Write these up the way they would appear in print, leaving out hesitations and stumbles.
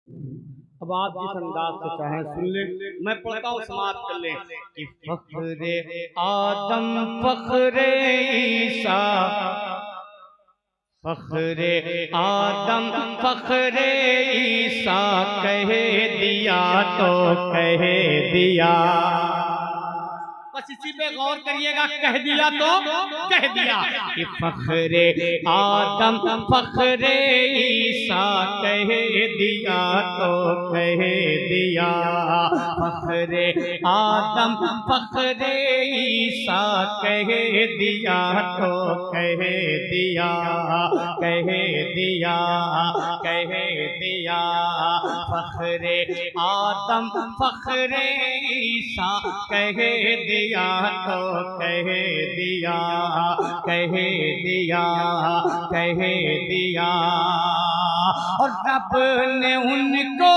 अब आप जिस अंदाज से चाहें सुन ले, मैं पढ़ता हूँ, समाप्त कर लें कि फख्रे आदम फख्रे ईसा, फख्रे आदम फख्रे ईसा कह दिया तो कह दिया। बस इसी पे गौर करिएगा, कह दिया तो कह दिया कि फख्रे आदम फख्रे ईसा कह दिया तो कह दिया। फख्रे आदम फख्रे ईसा कह दिया तो कह दिया, कह दिया, कह दिया। फख्रे आदम फख्रे ईसा कह दिया तो कह दिया, कह दिया, कह दिया। और रब ने उनको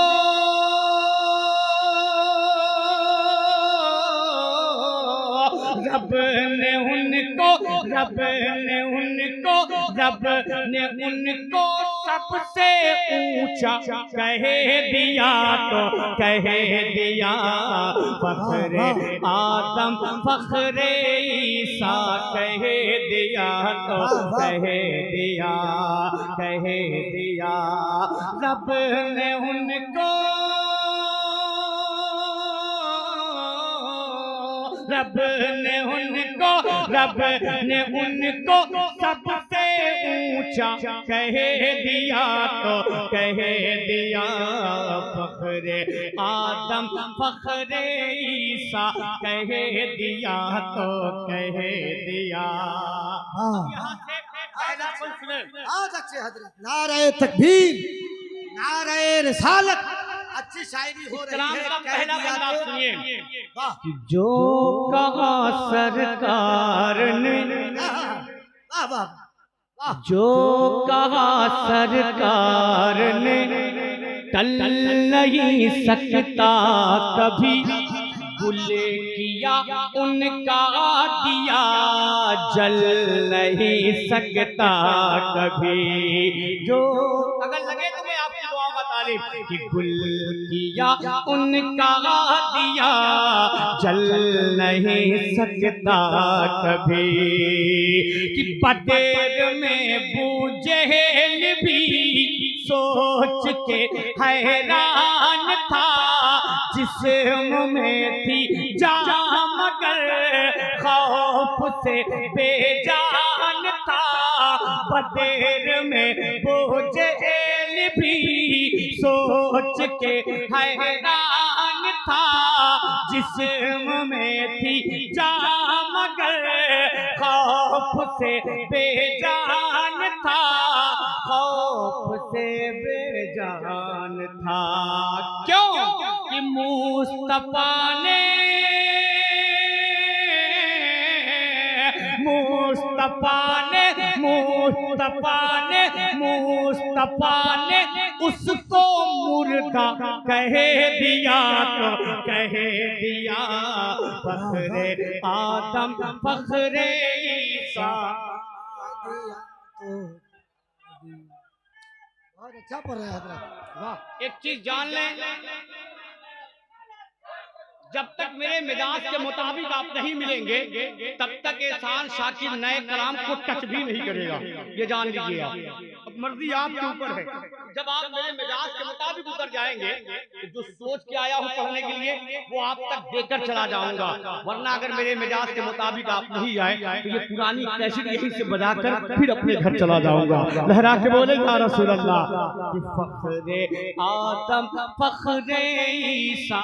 रब ने उनको रब ने उनको रब ने उनको सबसे ऊंचा कह दिया तो कह दिया। फख्रे आदम फख्रे ईसा कह दिया तो कह दिया, कह दिया। रब ने उनको रब ने उनको रब ने उनको सबसे ऊंचा कह दिया तो कह दिया। फख्रे आदम फख्रे ईसा कह दिया तो कह दिया। यहाँ से पहला कुल सुने। आज अच्छे हजरत नारे तकबीर नारे रिसालत, अच्छी शायरी हो रही है। का पहला बंदा सुनिए। वाह जो कहा सरकार ने, वाह वाह, जो कहा सरकार ने टल नहीं सकता कभी, बुले किया उनका दिया जल नहीं सकता कभी। जो अगर लगे तो मैं आपकी दुआ का तारीफ कि गुल किया उनका दिया जल नहीं सकता कभी। कि बटेर में बूझेल भी सोच के हैरान था, जिस्म में थी जान मगर खौफ से बेजान था। बटेर में बूझेल भी सोच के हैरान था, जिस्म में थी जान मगर खौफ से बेजान था, खौफ से बेजान था। क्यों कि मुस्तफा ने उसको मुर्दा कह दिया तो कह दिया। फख्रे आदम फख्रे ईसा। बहुत अच्छा पढ़ रहे हैं हजरत, वाह। एक चीज जान लें, जब तक मेरे मिजाज के मुताबिक आप नहीं मिलेंगे तब तक एहसान शाकिर नए कलाम को टच भी नहीं करेगा, ये जान लीजिए आप। अब मर्जी आपके ऊपर है, जब आप मेरे मिजाज के मुताबिक उतर जाएंगे तो जो सोच के आया हूँ पढ़ने के लिए वो आप तक देकर चला जाऊंगा। वरना अगर मेरे मिजाज के मुताबिक आप नहीं आए तो ये पुरानी कैसेट यहीं से बजाकर फिर अपने घर चला जाऊंगा। लहरा के बोले या रसूल अल्लाह। फख्रे आदम फख्रे ईसा,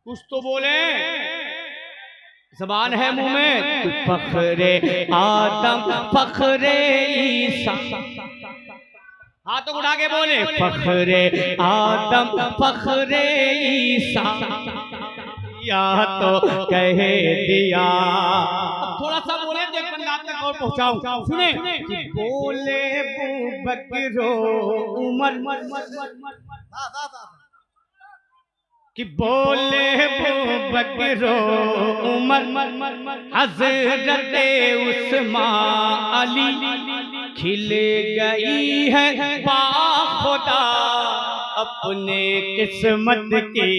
कुछ तो बोले, ज़बान है मुंह में। फख्रे आदम फख्रे ईसा, हाथों उठा के बोले फख्रे आदम फख्रे ईसा या तो कह दिया। थोड़ा सा बोले तो एक बंदा तक और पहुंचाऊं, सुने कि बोले बकरो उमर कि बोले बकरो उमर हज़रत उस्मान अली, खिल गई है बाख खुदा अपने किस्मत की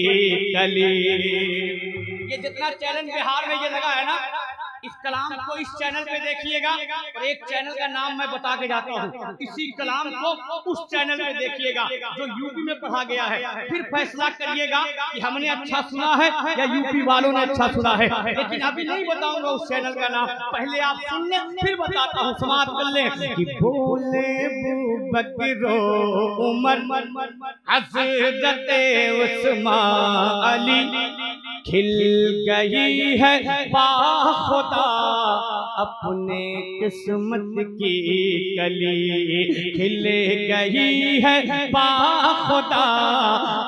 कली। ये जितना चैनल बिहार में ये लगा है ना, इस कलाम को इस चैनल पे देखिएगा, और एक चैनल का नाम मैं बता के जाता हूँ, इसी कलाम को उस चैनल पे देखिएगा जो यूपी में पढ़ा गया है, फिर फैसला करिएगा कि हमने अच्छा सुना है या यूपी वालों ने अच्छा सुना है। लेकिन अभी नहीं बताऊंगा उस चैनल का नाम, पहले आप सुन लें फिर बताता हूँ, समाप्त कर लें कि बोले बकरो उमर हज़रत उस्मान अली खिल गई है बाखुदा अपने किस्मत की कली। खिल गई है बाखुदा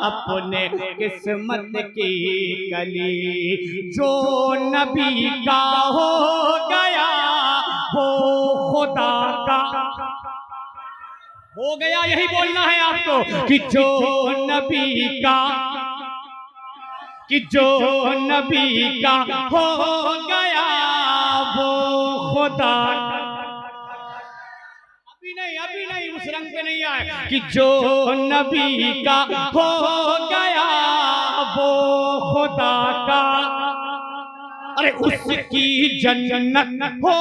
अपने किस्मत की कली। जो नबी का हो गया वो खुदा का हो गया। यही बोलना है आपको कि जो नबी का, कि जो नबी का हो गया वो खुदा। अभी नहीं उस रंग पे नहीं आए कि जो नबी का हो गया वो खुदा का। अरे उसकी जन्नत हो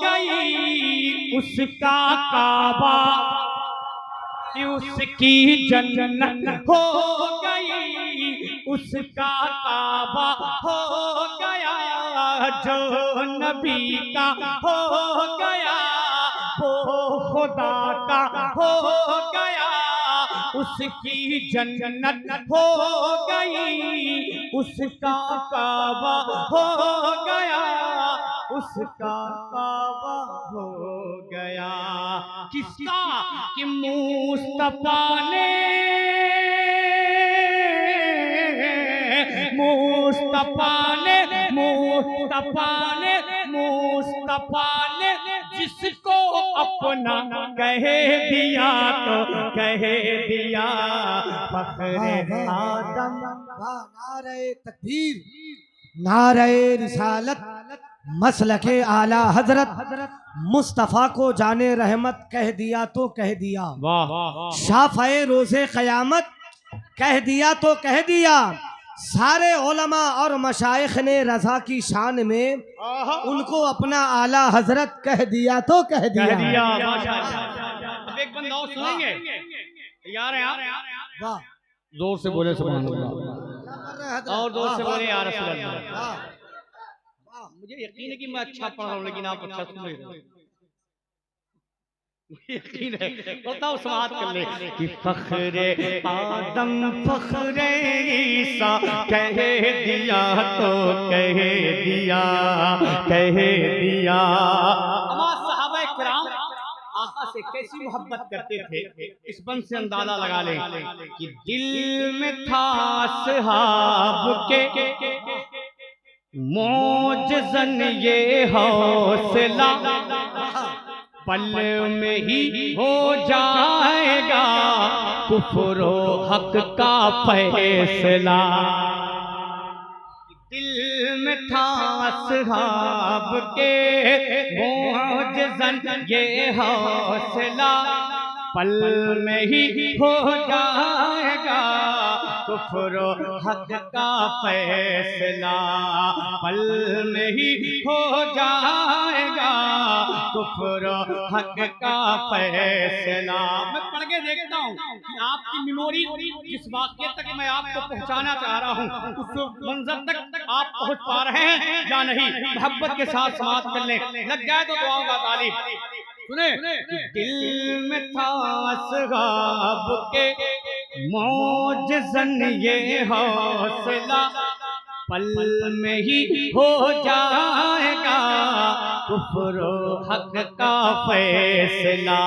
गई उसका काबा, उसकी जन्नत हो गई उसका काबा हो गया। जो नबी का हो गया वो खुदा का हो गया। उसकी जन्नत हो गई उसका काबा हो गया, उसका काबा हो गया। किसका? कि मुस्तफा ने, मुस्तफा ने, मुस्तफा ने, मुस्तफा ने जिसको अपना कह दिया तो कह दिया फख्रे आदम। नारे तकबीर, नारे रिसालत, मसलके आला हजरत मुस्तफ़ा को जाने रहमत कह दिया तो कह दिया। शाफ़ए रोज़े क़यामत कह दिया तो कह दिया। सारे उलमा और मशाइख ने रज़ा की शान में उनको अपना आला हजरत कह दिया तो कह दिया। अब एक बंदा और सुनेंगे, तैयार हैं आप? वाह, जोर से बोले सुभान अल्लाह, और जोर से बोले या रसूल अल्लाह। मुझे यकीन है कि मैं अच्छा पढ़ रहा हूँ, लेकिन आप अच्छा सुन रहे हो, यकीन है। बताओ समाप्त कर ले कि फख्रे आदम फख्रे ईसा कह दिया तो कह दिया, कह दिया। हमारे सहाबा किराम आका से कैसी मोहब्बत करते थे, इस बंद से अंदाजा लगा ले कि दिल में था सहाब के मौजज़न ये हौसला, पल में ही हो जाएगा कुफ्र हक का फैसला। दिल में था असहाब के मौजज़न ये हौसला, पल में ही हो जाएगा कुफ्र हक का फैसला, पल में ही हो जाएगा कुफ्र हक का फैसला। मैं पढ़ के देखता हूँ कि आपकी मेमोरी जिस वाक़े तक मैं आपको पहुँचाना चाह रहा हूँ उस मंजर तक आप पहुँच पा रहे हैं या नहीं। मोहब्बत के साथ समाप्त कर लें, लग जाए तो दुआओं का तालीब सुने। दिल में था असहाब के मौजज़न ये हौसला, पल में ही हो जाएगा कुफ्र हक का फैसला,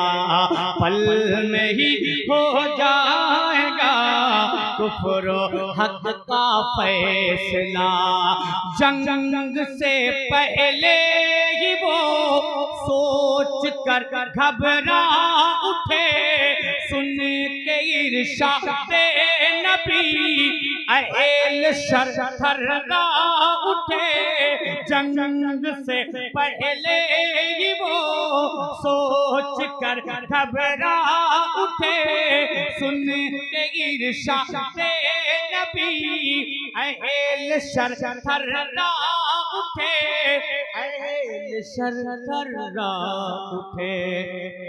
पल में ही हो जाएगा कुफ्र हक का फैसला। जंग से पहले ही वो सोच कर घबरा उठे, सुन के इरशाद नबी अहल शर थर्रा उठे, जंग से पहले ही वो सोच कर घबरा उठे। सुन के इरशाद नबी अहल शर थर्रा उठे, अहल शर थर्रा उठे।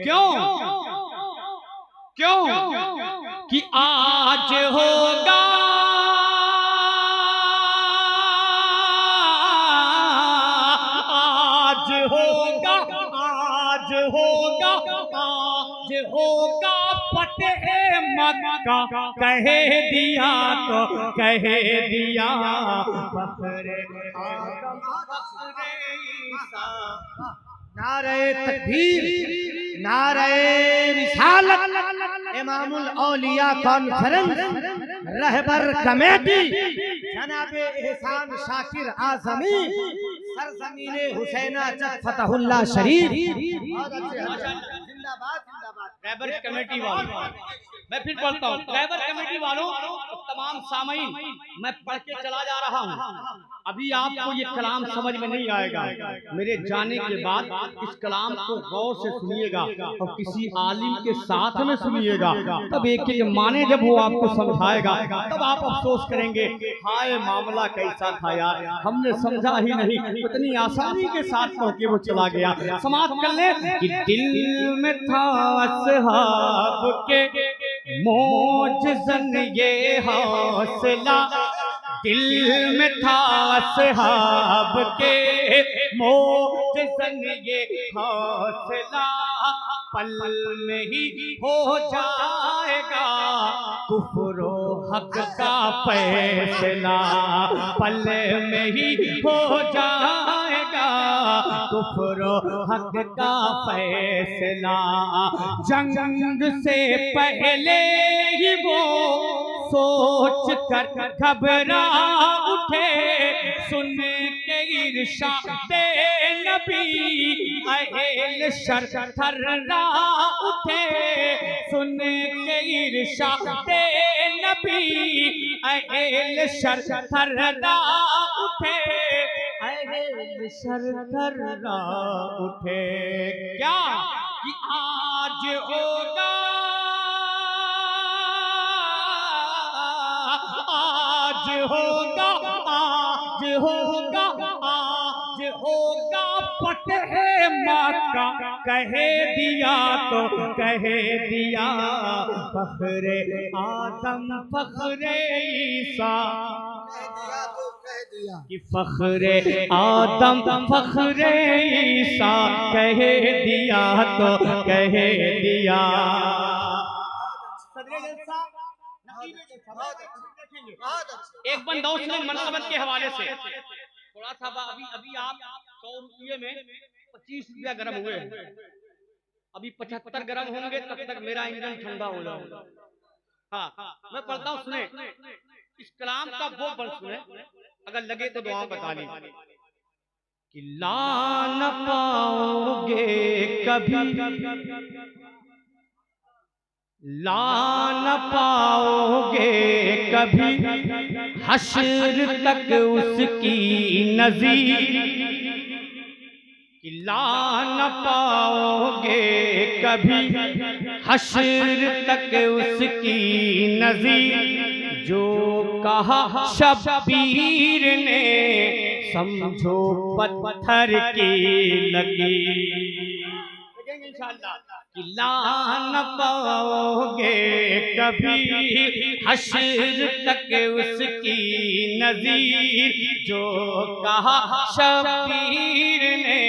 क्यों क्यों कि आज होगा फतेह मक्का, कह दिया तो कह दिया फखरे आदम फखरे ईसा। नारे तकबीर, नारे रिसालत, इमामुल औलिया कॉन्फ्रेंस, रहबर कमेटी जनाब एहसान शाकिर आज़मी, सरजमीने हुसैना चक फतहुल्लाह शरीफ। रहबर कमेटी वालों, मैं फिर पढ़ता हूँ। रहबर कमेटी वालों, तमाम सामीन, मैं पढ़ के चला जा रहा हूँ। अभी आपको ये कलाम समझ में नहीं आएगा, मेरे जाने के बाद इस कलाम को गौर से सुनिएगा और किसी आलिम के साथ में सुनिएगा, तब एक एक माने जब वो आपको समझाएगा तब आप अफसोस करेंगे, हाय मामला कैसा था यार, हमने समझा ही नहीं, इतनी आसानी के साथ पढ़ के वो चला गया। समाप्त कर ले कि दिल में था असहाब के मोजज़न ये हौसला, दिल में था असहाब के मोजज़न ये हौसला, पल में ही हो जाएगा कुफ्र हक का फैसला, पल में ही हो जाएगा कुफ्र हक का फैसला। जंग से पहले ही वो सोच कर घबरा उठे, सुन के इरशाद नबी अहल शर थर्रा उठे, सुन के इरशाद नबी अहल शर थर्रा उठे, अहल शर थर्रा उठे। क्या कि आज होगा, आज होगा, आज होगा, आज होगा फतेह मक्का, कह दिया तो कह दिया फखरे आदम फखरे ईसा, कि फखरे आदम फखरे ईसा, कह दिया तो कह दिया। एक बंदा उसने मनसबत के हवाले से थोड़ा सा, अभी अभी आप 100 रुपये में 25 रुपया गर्म हुए, अभी 75 गर्म होंगे तब तक मेरा इंजन ठंडा हो जाएगा। हाँ, मैं पढ़ता हूँ, सुने इस कलाम का वो बल सुने, अगर लगे तो दुआ बता ली कि ला न पाओगे कभी, ला न पाओगे कभी हश्र तक उसकी नज़ीर, ला न पाओगे कभी हश्र तक उसकी नज़ीर, जो कहा शब्बीर ने समझो पत्थर की लकीर। इंशाअल्लाह कि ला न पाओगे कभी हश्र तक उसकी नज़ीर, जो कहा शब्बीर ने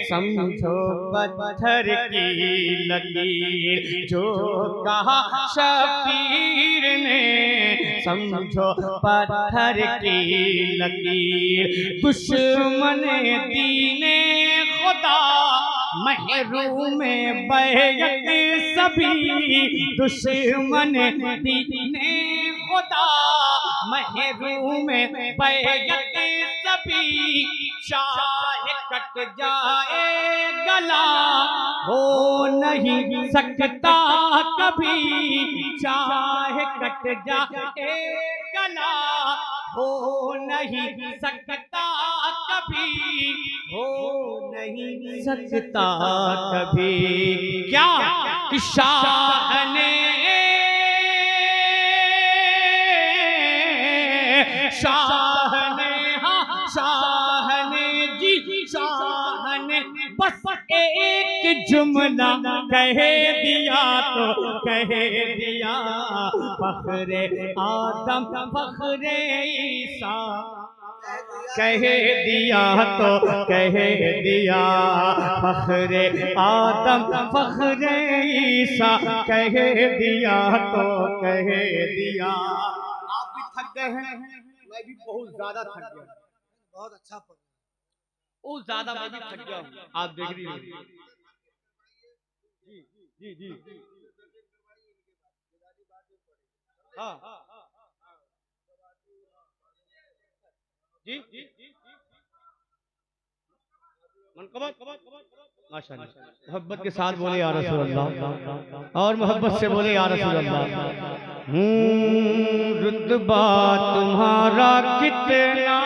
समझो पत्थर की लकीर, जो कहा शब्बीर ने समझो पत्थर की लकीर। दुश्मन दीने खुदा महरूम बैयत सभी, दुश्मन दीने खुदा महरूम बैयत सभी, शाह कट जाए गला हो नहीं सकता कभी, चाहे कट जाए गला हो नहीं सकता कभी, हो नहीं सकता कभी। क्या कि शाह ने जी शाह ने बस एक जुमला कह दिया तो कह दिया, फखरे आदम फखरे ईसा कह दिया तो कह दिया, फखरे आदम फखरे ईसा कह दिया तो कह दिया। आप भी थक गए हैं, मैं भी बहुत ज्यादा थक गया। बहुत अच्छा पढ़ा, बहुत ज्यादा मैं भी थक गया हूँ। आप देख रही हैं। जी जी हाँ जी माशाअल्लाह, मोहब्बत के साथ बोले या रसूल अल्लाह, और मोहब्बत से बोले या रसूल अल्लाह। रुतबा तुम्हारा कितना